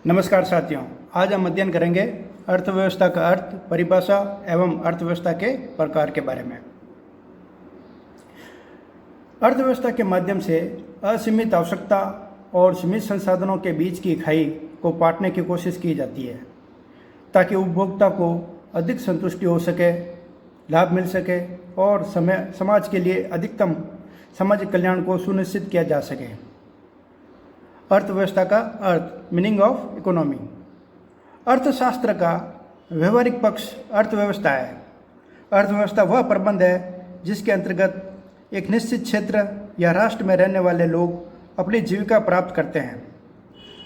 नमस्कार साथियों, आज हम अध्ययन करेंगे अर्थव्यवस्था का अर्थ, परिभाषा एवं अर्थव्यवस्था के प्रकार के बारे में। अर्थव्यवस्था के माध्यम से असीमित आवश्यकता और सीमित संसाधनों के बीच की खाई को पाटने की कोशिश की जाती है ताकि उपभोक्ता को अधिक संतुष्टि हो सके, लाभ मिल सके और समाज के लिए अधिकतम सामाजिक कल्याण को सुनिश्चित किया जा सके। अर्थव्यवस्था का अर्थ, मीनिंग ऑफ इकोनॉमी। अर्थशास्त्र का व्यवहारिक पक्ष अर्थव्यवस्था है। अर्थव्यवस्था वह प्रबंध है जिसके अंतर्गत एक निश्चित क्षेत्र या राष्ट्र में रहने वाले लोग अपनी जीविका प्राप्त करते हैं।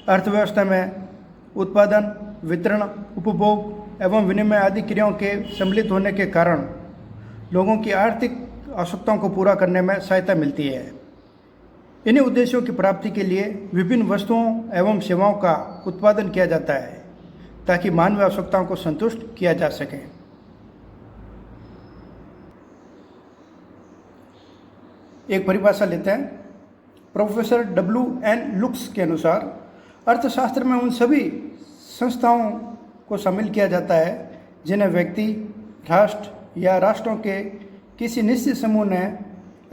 अर्थव्यवस्था में उत्पादन, वितरण, उपभोग एवं विनिमय आदि क्रियाओं के सम्मिलित होने के कारण लोगों की आर्थिक आवश्यकताओं को पूरा करने में सहायता मिलती है। इन्हीं उद्देश्यों की प्राप्ति के लिए विभिन्न वस्तुओं एवं सेवाओं का उत्पादन किया जाता है ताकि मानवीय आवश्यकताओं को संतुष्ट किया जा सके। एक परिभाषा लेते हैं। Professor W.N. लुक्स के अनुसार अर्थशास्त्र में उन सभी संस्थाओं को शामिल किया जाता है जिन्हें व्यक्ति, राष्ट्र या राष्ट्रों के किसी निश्चित समूह ने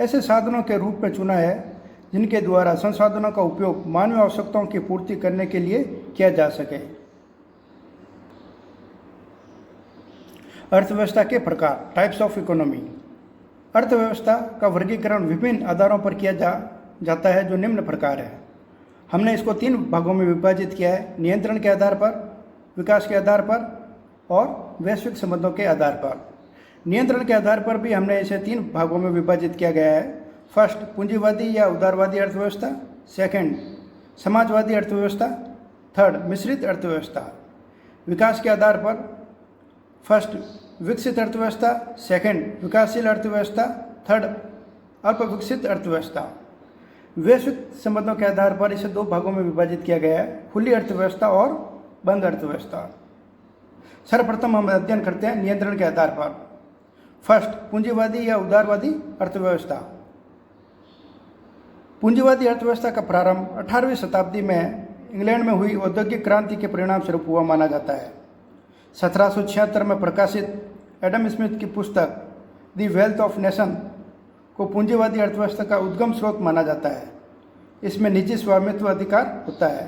ऐसे साधनों के रूप में चुना है जिनके द्वारा संसाधनों का उपयोग मानवीय आवश्यकताओं की पूर्ति करने के लिए किया जा सके। अर्थव्यवस्था के प्रकार, टाइप्स ऑफ इकोनॉमी। अर्थव्यवस्था का वर्गीकरण विभिन्न आधारों पर किया जाता है जो निम्न प्रकार है। हमने इसको 3 भागों में विभाजित किया है: नियंत्रण के आधार पर, विकास के आधार पर और वैश्विक संबंधों के आधार पर। नियंत्रण के आधार पर भी हमने इसे 3 भागों में विभाजित किया गया है। फर्स्ट, पूंजीवादी या उदारवादी अर्थव्यवस्था। सेकंड, समाजवादी अर्थव्यवस्था। थर्ड, मिश्रित अर्थव्यवस्था। विकास के आधार पर फर्स्ट, विकसित अर्थव्यवस्था। सेकंड, विकासशील अर्थव्यवस्था। थर्ड, अल्प विकसित अर्थव्यवस्था। वैश्विक संबंधों के आधार पर इसे 2 भागों में विभाजित किया गया है: खुली अर्थव्यवस्था और बंद अर्थव्यवस्था। सर्वप्रथम हम अध्ययन करते हैं नियंत्रण के आधार पर। फर्स्ट, पूंजीवादी या उदारवादी अर्थव्यवस्था। पूंजीवादी अर्थव्यवस्था का प्रारंभ 18वीं शताब्दी में इंग्लैंड में हुई औद्योगिक क्रांति के परिणाम स्वरूप हुआ माना जाता है। 1776 में प्रकाशित एडम स्मिथ की पुस्तक द वेल्थ ऑफ नेशन को पूंजीवादी अर्थव्यवस्था का उद्गम स्रोत माना जाता है। इसमें निजी स्वामित्व अधिकार होता है।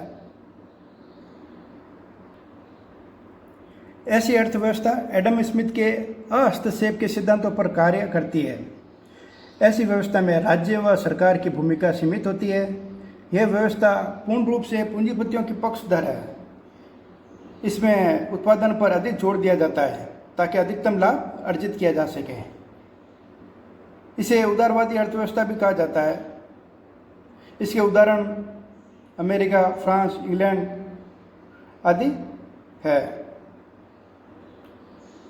ऐसी अर्थव्यवस्था एडम स्मिथ के हस्तक्षेप के सिद्धांतों पर कार्य करती है। ऐसी व्यवस्था में राज्य व सरकार की भूमिका सीमित होती है। यह व्यवस्था पूर्ण रूप से पूंजीपतियों की पक्षधर है। इसमें उत्पादन पर अधिक जोर दिया जाता है ताकि अधिकतम लाभ अर्जित किया जा सके। इसे उदारवादी अर्थव्यवस्था भी कहा जाता है। इसके उदाहरण अमेरिका, फ्रांस, इंग्लैंड आदि है।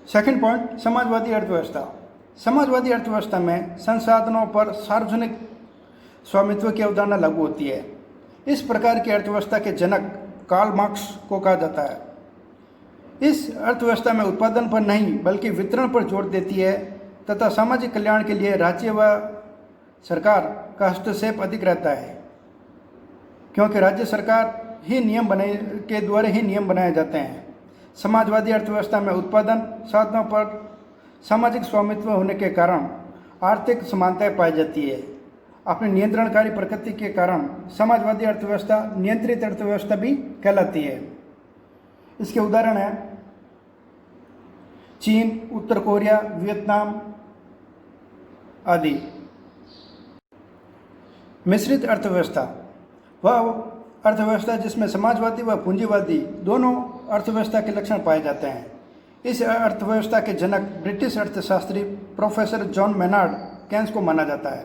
सेकंड पॉइंट, समाजवादी अर्थव्यवस्था। समाजवादी अर्थव्यवस्था में संसाधनों पर सार्वजनिक स्वामित्व की अवधारणा लागू होती है। इस प्रकार की अर्थव्यवस्था के जनक कार्ल मार्क्स को कहा जाता है। इस अर्थव्यवस्था में उत्पादन पर नहीं बल्कि वितरण पर जोर देती है तथा सामाजिक कल्याण के लिए राज्य व सरकार का हस्तक्षेप अधिक रहता है, क्योंकि राज्य सरकार ही के द्वारा ही नियम बनाए जाते हैं। समाजवादी अर्थव्यवस्था में उत्पादन साधनों पर सामाजिक स्वामित्व होने के कारण आर्थिक समानताएं पाई जाती है। अपनी नियंत्रणकारी प्रकृति के कारण समाजवादी अर्थव्यवस्था नियंत्रित अर्थव्यवस्था भी कहलाती है। इसके उदाहरण हैं चीन, उत्तर कोरिया, वियतनाम आदि। मिश्रित अर्थव्यवस्था वह अर्थव्यवस्था जिसमें समाजवादी व पूंजीवादी दोनों अर्थव्यवस्था के लक्षण पाए जाते हैं। इस अर्थव्यवस्था के जनक ब्रिटिश अर्थशास्त्री प्रोफेसर जॉन मेनार्ड केन्स को माना जाता है।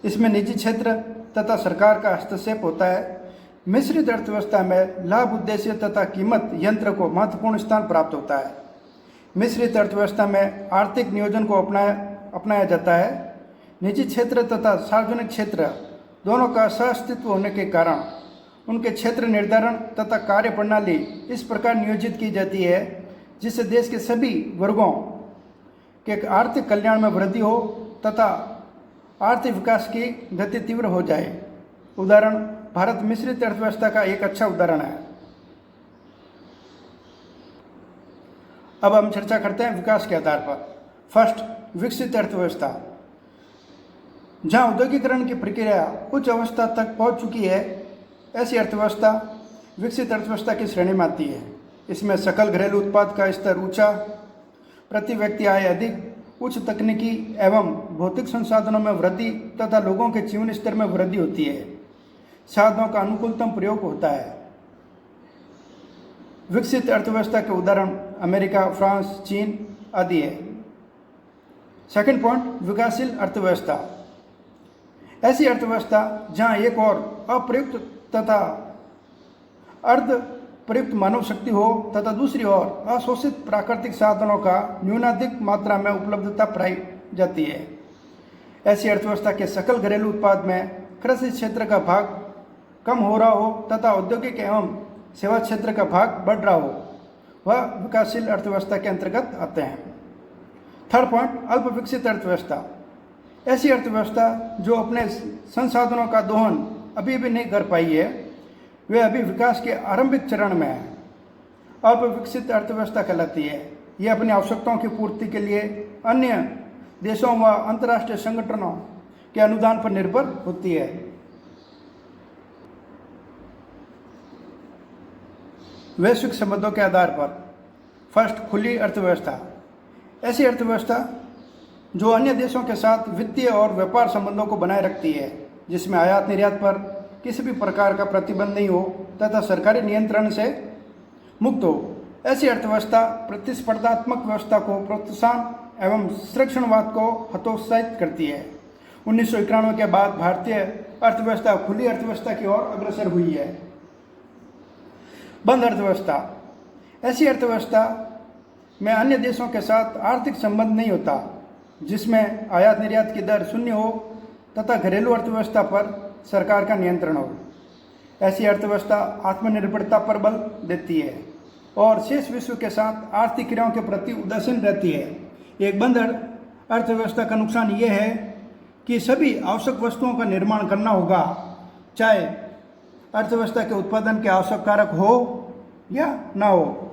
इसमें निजी क्षेत्र तथा सरकार का हस्तक्षेप होता है। मिश्रित अर्थव्यवस्था में लाभ उद्देश्य तथा कीमत यंत्र को महत्वपूर्ण स्थान प्राप्त होता है। मिश्रित अर्थव्यवस्था में आर्थिक नियोजन को अपनाया जाता है। निजी क्षेत्र तथा सार्वजनिक क्षेत्र दोनों का सहअस्तित्व होने के कारण उनके क्षेत्र निर्धारण तथा कार्य प्रणाली इस प्रकार नियोजित की जाती है जिससे देश के सभी वर्गों के आर्थिक कल्याण में वृद्धि हो तथा आर्थिक विकास की गति तीव्र हो जाए। उदाहरण, भारत मिश्रित अर्थव्यवस्था का एक अच्छा उदाहरण है। अब हम चर्चा करते हैं विकास के आधार पर। फर्स्ट, विकसित अर्थव्यवस्था। जहां औद्योगिकरण की प्रक्रिया उच्च अवस्था तक पहुंच चुकी है, ऐसी अर्थव्यवस्था विकसित अर्थव्यवस्था की श्रेणी में आती है। इसमें सकल घरेलू उत्पाद का स्तर ऊंचा, प्रति व्यक्ति आय अधिक, उच्च तकनीकी एवं भौतिक संसाधनों में वृद्धि तथा लोगों के जीवन स्तर में वृद्धि होती है। साधनों का अनुकूलतम प्रयोग होता है। विकसित अर्थव्यवस्था के उदाहरण अमेरिका, फ्रांस, चीन आदि है। सेकंड पॉइंट, विकासशील अर्थव्यवस्था। ऐसी अर्थव्यवस्था जहां एक और अप्रयुक्त तथा अर्ध प्रयुक्त मानव शक्ति हो तथा दूसरी ओर अशोषित प्राकृतिक साधनों का न्यूनाधिक मात्रा में उपलब्धता पाई जाती है। ऐसी अर्थव्यवस्था के सकल घरेलू उत्पाद में कृषि क्षेत्र का भाग कम हो रहा हो तथा औद्योगिक एवं सेवा क्षेत्र का भाग बढ़ रहा हो, वह विकासशील अर्थव्यवस्था के अंतर्गत आते हैं। थर्ड पॉइंट, अल्प विकसित अर्थव्यवस्था। ऐसी अर्थव्यवस्था जो अपने संसाधनों का दोहन अभी भी नहीं कर पाई है, वे अभी विकास के आरंभिक चरण में है, अल्प विकसित अर्थव्यवस्था कहलाती है। ये अपनी आवश्यकताओं की पूर्ति के लिए अन्य देशों व अंतर्राष्ट्रीय संगठनों के अनुदान पर निर्भर होती है। वैश्विक संबंधों के आधार पर। फर्स्ट, खुली अर्थव्यवस्था। ऐसी अर्थव्यवस्था जो अन्य देशों के साथ वित्तीय और व्यापार संबंधों को बनाए रखती है, जिसमें आयात निर्यात पर किसी भी प्रकार का प्रतिबंध नहीं हो तथा सरकारी नियंत्रण से मुक्त हो। ऐसी अर्थव्यवस्था प्रतिस्पर्धात्मक व्यवस्था को प्रोत्साहन एवं संरक्षणवाद को हतोत्साहित करती है। 1991 के बाद भारतीय अर्थव्यवस्था खुली अर्थव्यवस्था की ओर अग्रसर हुई है। बंद अर्थव्यवस्था। ऐसी अर्थव्यवस्था में अन्य देशों के साथ आर्थिक संबंध नहीं होता, जिसमें आयात निर्यात की दर शून्य हो तथा घरेलू अर्थव्यवस्था पर सरकार का नियंत्रण हो। ऐसी अर्थव्यवस्था आत्मनिर्भरता पर बल देती है और शेष विश्व के साथ आर्थिक क्रियाओं के प्रति उदासीन रहती है। एक बंद अर्थव्यवस्था का नुकसान ये है कि सभी आवश्यक वस्तुओं का निर्माण करना होगा, चाहे अर्थव्यवस्था के उत्पादन के आवश्यक कारक हो या ना हो।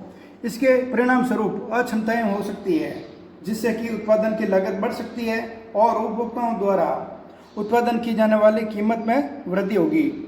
इसके परिणाम स्वरूप अक्षमताएं हो सकती है, जिससे कि उत्पादन की लागत बढ़ सकती है और उपभोक्ताओं द्वारा उत्पादन की जाने वाली कीमत में वृद्धि होगी।